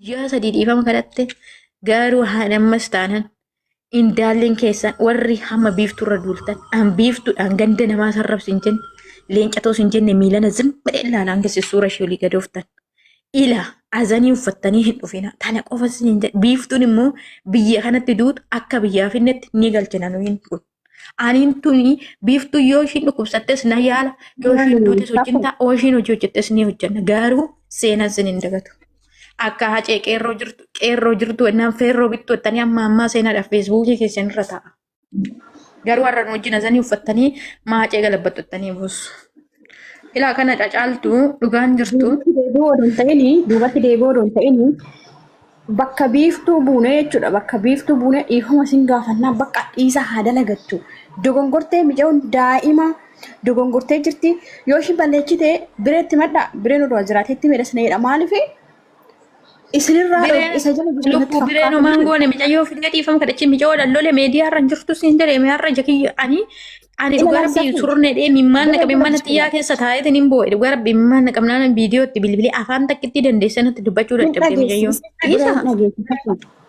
Ji'a sadii dhiifama kadhatte garuu haadhammas taanan indaalleen keessan warri hamma biiftuurra duultan an biiftuudhaan ganda namaa sarrabsi hin jenne leenca toos hin jenne miilana zimbadhe ilaalaan keessi suura ishee olii gadooftan. Ila azanii uffattanii hin dhufina tana qofas hin jenne biiftuun immoo biyya kanatti duutu akka biyyaa finnetti ni galchina nuyin kun. Aniin tuni biiftuu yoo ishiin dhukkubsattes na yaala yoo ishiin duutes hojjinta yoo ishiin hojii hojjettes ni hojjenna garuu seenaan sin hin dagatu. Akka hacee qeerroo jirtu ennaan feerroo bittu ettanii amma seenaadhaaf feesbuukii keessan irra taa'a. Garuu har'a nu wajjin azanii uffattanii maacee galabbattu ettanii buusu. Ilaa kana cacaaltu dhugaan jirtu. Duubatti deebi'uu odoon ta'ini bakka biiftuu buune jechuudha. Bakka biiftuu buune dhiifama sin gaafannaa bakka dhiisa haa dalagattu. Dogongortee mijaa'uun daa'ima dogongortee jirti. Yoo ishiin balleessite bireetti madda bireen odoo jiraateetti miidhasneedha. Maaliif isinirraa isa jala lubbuu bireen homaan goone mijayyoo filee dhiifama kadhachiin mija'oo dhalloole meediyaa irra jirtu siin jedhee mi'aarra jakiyya ani dhugaa rabbii surne dhee mimmaan naqabee mana xiyyaa keessa taa'eetiin hin boo'e dhugaa rabbii mimmaan naqabnaan viidiyootti bilbilee afaan takkitti dandeessanatti dubbachuu dadhabde mijayyoo.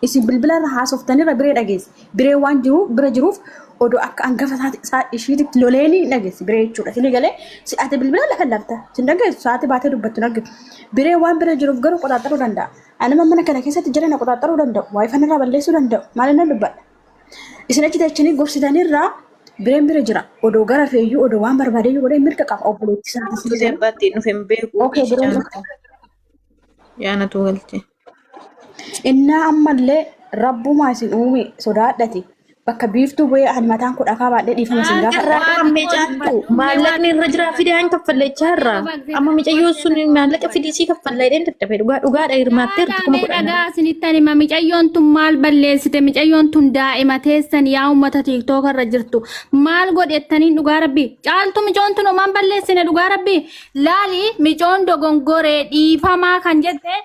Isin bilbila irra haasoftanirra biree dhageesse. Biree waan jiru bira jiruuf odoo akka hangafa ishiitti loleeni dhageesse biree jechuudha. Sini galee si'aate bilbila lafa lafta. Sin dhageessu sa'aate baatee dubbattu argitu. Biree waan bira jiruuf garuu qoxaaxaruu danda'a. Anama mana kana keessatti jirana qoxaaxaruu danda'u. Waa'ee fanirraa balleessuu danda'u. Maaliin nan dubbadha. Isin achi teechanii gorsitanirraa bireen bira jira. Odoo gara feeyyuu odoo waan barbaadeyyuu godhee mirga qaba obboleetti sana. Deebbaatti dhufe hin beeku. Yaanatu galche. Innaa ammallee rabbumaa isin uume sodaadhati. Bakka biiftuu bu'ee ani mataan kudha kabaadhee dhiifama isin gaafa. Maallaqni irra jira fidaan kaffallechaa irraa. Amma micayyoon sun maallaqa fidisii kaffalleedhaan dadhabee dhugaadha hirmaattee irratti kuma kudhan. Dhagaa isinittan hima micayyoon tun maal balleessite micayyoon tun daa'ima teessan yaa uummata tiiktook irra jirtu maal godhettaniin dhugaa rabbii caaltu micoon tun homaan balleessine dhugaa rabbii laali micoon dogongoree dhiifamaa kan jette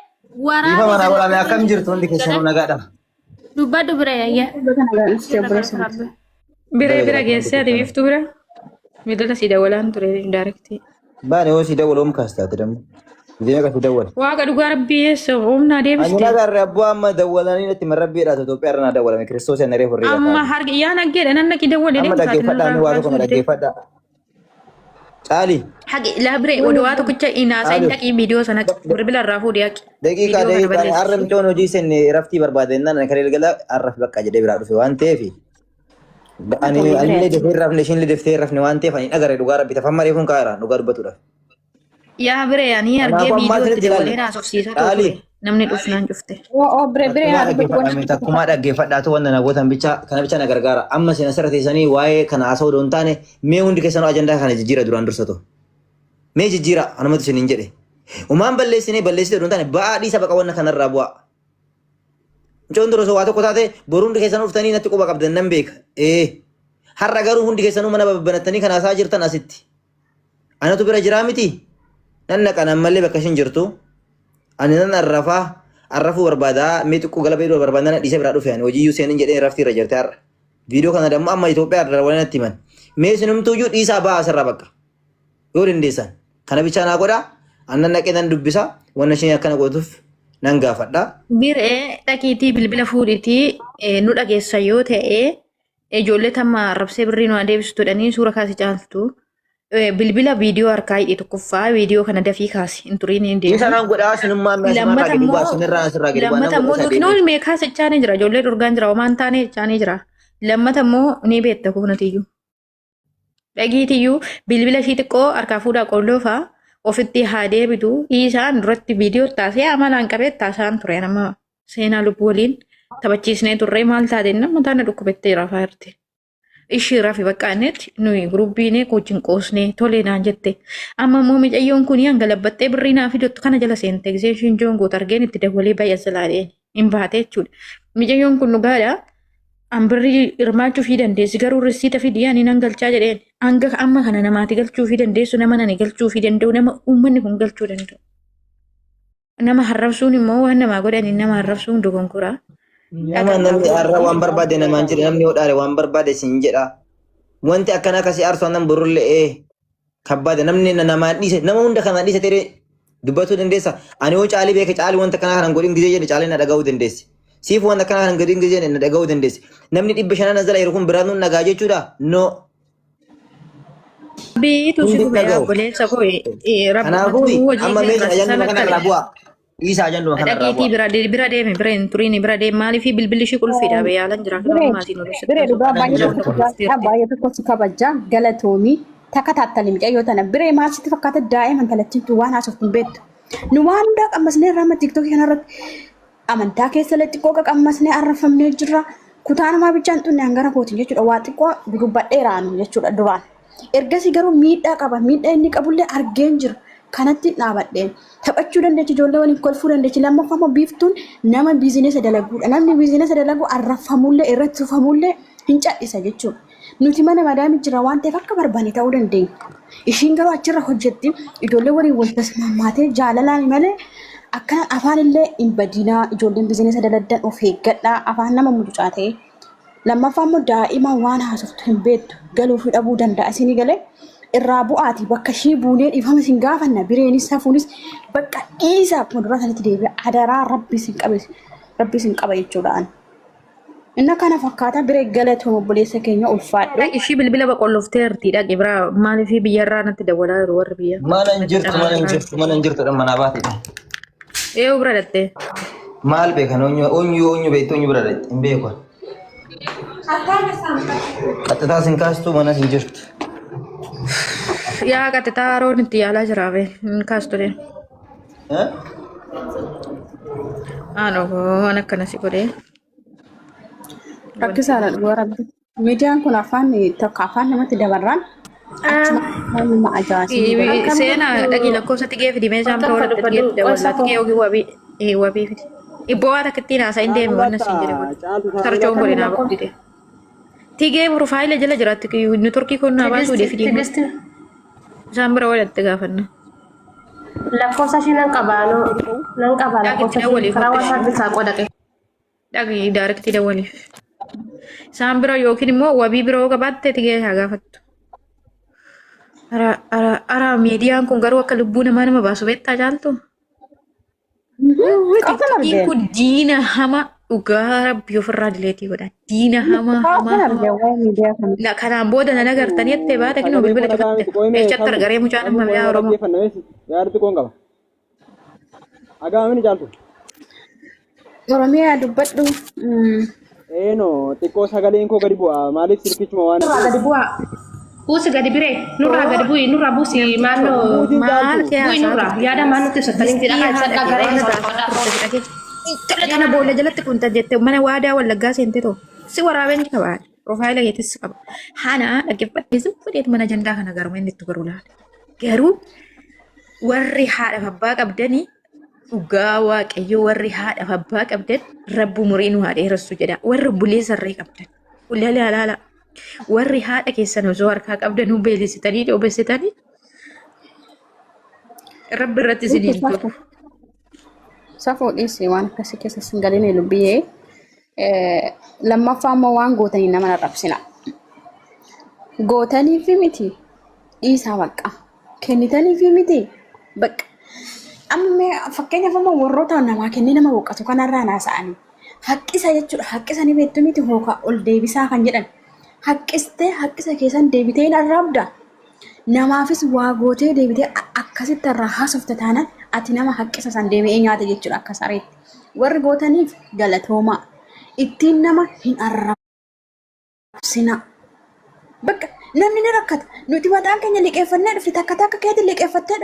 waraana. Dhiifama naa godhame akkam jirtu hundi keessanuu nagaadha. Dubbadhu bira yayyaa. Bira geessee ati biiftuu bira miidhagina si dawalaan ture daarektii. Baane hoo si dawwaloom kaastaati damma. Iddeen akka si dawwala. Waaqa dhugaa rabbii eessa humnaa deebiste. Ani nagarree abbuu amma dawwalanii natti marrabbiidhaatu Itoophiyaa irra naa dawwalame kiristoos yan naree horree. Amma harki yaa naggeedha nan naqi dawwalee amma dhaggeeffadhaa mi waa tokko dhaggeeffadhaa. Caali. Haqi laabiree odoo waa tokkicha inaasaa hin dhaqii viidiyoo sana bilbila irraa fuudhee haqi. Daqiiqaa har'a micoon hojii isin raftii barbaadennaan kan ilgala har'aaf bakka jedhee biraa dhufe waan ta'eef. Ani illee dafee rafne ishiin illee daftee rafne waan ta'eef ani dhagaree dhugaa rabbi tafan mareefuun kaa'eera dhugaa dubbatuudha. Yaa biree ani argee viidiyootti dabalee naasofsiisaa ture namni dhufnaan cufte. Akkuma dhaggeeffadhaatu wanta nagootan kana bicha na gargaara. Amma isin asirra teessanii waa'ee kana haasa'uu doon taane mee hundi keessanuu ajandaa kana jijjiira duraan dursato. Mee jijjiira anumatu isin hin jedhe. Umaan balleessite doon taane ba'aa dhiisa baqa wanna kanarraa bu'a. Mucoon durosoo waa tokko taate boruu hundi keessanuu dhuftanii natti quba qabdan nan beeka. Har'a garuu hundi keessanuu mana babbanattanii kan haasaa jirtan asitti. Anatu bira jiraa miti. Nan naqan ammallee bakka ishin jirtu. Ani nan arrafuu barbaadaa mee xiqqoo gala beedoo barbaadana dhiisee biraa dhufe ani hojiiyyuu seenin jedhee raftii irra jirte har'a. Viidiyoo kana dammoo amma Itoophiyaa irra waliin natti himan. Mee sinumtuuyyuu dhiisaa ba'aa asirraa bakka. Yoo dandeessan kana bichaa naa godhaa annan naqee nan dubbisa wanna isheen akkana gootuuf nan gaafadha. Biree dhaqiitii bilbila fuudhitii nu dhageessa yoo ta'e ijoollee tamma arrabsee birrii nu adeebistudhanii suura kaasii caaltu. Bilbila viidiyoo harkaa hidhee tokkoffaa viidiyoo kana dafii kaasi hin turiin hin deemu. Isa naan godhaa sinummaa Lammata immoo nuti meekaa sechaanii jira ijoollee dorgaan jira homaan taanee sechaanii jira. Lammata immoo ni beekta kuunatiyyuu. Dhagiitiyyuu bilbila ishii xiqqoo harkaa fuudhaa qolloofaa ofitti haa deebitu isaan duratti viidiyoo taasee amalaan qabee taasaan ture nama seenaa lubbuu waliin taphachiisnee turree maal taate nama taana dhukkubettee rafaa jirti. Ishii rafi bakka annetti nuyi gurubbiinee wajjin qoosnee tolee naan jette. Amma immoo micayyoon kun hangalabbattee birrii naa fidottu kana jala seente gisee ishiin joongoota argeen itti dabalee baay'asa laaleen hin baate jechuudha. Micayyoon kun dhugaadha. An birrii hirmaachuu fi dandeessi garuu risiita fidii ani nan galchaa jedheen. Hanga amma kana namaati galchuu fi dandeessu nama nani galchuu fi danda'u nama uummanni kun galchuu danda'u. Nama harrabsuun immoo waan namaa godhanii nama harrabsuun dogongoraa. Nama namni har'a waan barbaade namaan jedhe namni yoo dhaare waan barbaade siin jedha. Wanti akkana akkasii aarsu annan borullee kabbaade namni namaan dhiise nama hunda kanaan dhiise ta'ee dubbatu dandeessa. Ani hoo caalii beeka caalii wanta kana kan godhin gizee jedhe caalii na dhaga'uu dandeessi. Siif wanta kana kan godhin gizee na dhaga'uu dandeessi. Namni 500 nazala yeroo kun biraan nun nagaa jechuudha. No. Biitu si gubee obboleessa koo Kanaafuu amma meeshaa ajanduma kana irraa bu'a. Isa ajanduma kana irraa bu'a. Dhaqiitii bira deeme bira hin turiin bira deeme maaliif bilbilli ishii qulfiidha bee yaalan jira. Biree dhugaa baay'ee tokko si kabajaa galatoomii takka taattali micayyoo tana biree maal sitti fakkaata daa'ima intalattiin waan haasoftu hin beektu. Nu waan hundaa qammasnee irraa tiktookii kanarratti amantaa keessa xiqqoo qammasnee arrafamnee jirra. Kutaa namaa bichaan xunne hangara kootiin jechuudha waa xiqqoo dubbadheeraanu jechuudha duraan. Ergasii garuu miidhaa qaba. Miidhaa inni qabullee argeen jira. Kanatti dhaabadheen taphachuu dandeechi ijoollee waliin kolfuu dandeechi. Lammaffaa immoo biiftuun nama biizinesa dalaguudha. Namni biizinesa dalagu arrafamullee irratti tufamullee hin cadhisa jechuudha. Nuti mana madaami jira waan ta'eef akka barbaanne ta'uu dandeenya. Ishiin garuu achirra hojjetti ijoollee waliin wal tasmaammaatee jaalalaan malee akka afaan illee hin badinaa ijoolleen biizinesa daladdan of eeggadhaa afaan nama mucucaa ta'e. Lammaffaa immoo daa'ima waan haasoftu hin beektu galuu fi dhabuu danda'a isinii galee irraa bu'aati bakka ishii buunee dhiifama isin gaafanna bireenis hafuunis bakka dhiisaa akkuma duraa sanatti deebi'a adaraa rabbi isin qaba jechuudhaan. Inna kana fakkaata biree galatoom obboleessa keenya ulfaadhu. Ishii bilbila boqqollooftee artiidha qibraa maaliif biyyarraa natti dawwalaa jiru warri biyya. Mana hin jirtu dhamma naa baatidha. Eewu bira dhattee. Maal beekan eenyu beektu eenyu bira dhatte hin beekan. Qaxxitaa sin kaastu mana sin jirtu. Yaa qaxxitaa roon itti yaalaa jiraabe hin kaastu dee. Aanoo waan akkana si godhee. Rakkisaadha dhugaa rabbi. Miidiyaan kun afaan tokko afaan namatti dabarraan achuma ajaa'ibsiisa. Seenaa dhaqii lakkoofsatti gee fidi meeshaan biroo irratti gee dabalatti gee yookiin wabii fidi. Ibboo waan akka ittiin haasaa hin deeme waan asiin jedhe sarjoon godhe naa boqqite. Tigee profaayila jala jiraatti nu turkii kun naa baasuu deefidii. Isaan bira walitti gaafanna. Lakkoofsa ishee nan qabaa lakkoofsa ishee karaa WhatsApp isaa qodaqe. Dhaqii daarektii dawwaliif. Isaan bira yookiin immoo wabii biroo qabaatte tigee haa gaafattu. Ara miidiyaan kun garuu akka lubbuu nama baasu beektaa jaaltu. Tiktokiin kun diina hama dhugaa rabbi ofirraa dileetii godha. Diina hama. Kanaan booda nan agartanii ettee baata kinoo bilbila cufatte. Meeshatti argaree mucaan amma mi'aa Oromoo. Yaadatti qoon qaba. Agaamini jaaltu. Oromiyaa dubbadhu. Eenoo xiqqoo sagaleen koo gadi bu'a maaliif sirkichuma waan. Gadi bu'a. Buusi gadi biree nurraa gadi bu'i nurraa buusi maaloo maal bu'i nurraa yaada maaloo keessa taliin jedha kan sadqa garee Kana boolla jalatti kun tajjette mana waadaa wallaggaa seente too si waraabeen qaba profaayila keetis qaba hana dhaggeeffadhee fudheet mana ajandaa kana garuu inni itti garuu laale garuu warri haadhaaf abbaa qabdanii dhugaa waaqayyoo warri haadhaaf abbaa qabdan rabbu murii nu haadha heerassu jedha warri bulee sarree qabdan ulalaalaala warri haadha keessan osoo harkaa qabdanuu beelisitanii dhoobessitanii rabbi irratti isiniin tolu. Safoo dhiisee waan akkasii keessa sin galinee lubbiyyee lammaffaa immoo waan gootanii nama rabsina. Gootanii fi miti dhiisaa baqa kennitanii fi miti baqa amma fakkeenyaaf amma warroota namaa kennee nama boqqatu kanarraa naasa'anii haqqisa jechuudha haqqisanii beektu miti hookaa ol deebisaa kan jedhan haqqistee haqqisa keessan deebitee hin arrabda namaafis waa gootee deebitee akkasitti irraa haasofte taanaan ati nama haqqisa san deebi'ee nyaata jechuudha akka sareetti warri gootaniif galatoomaa ittiin nama hin arrabsina bakka namni ni rakkata nuti mataan keenya liqeeffannee dhufte takka takka keetiin liqeeffattee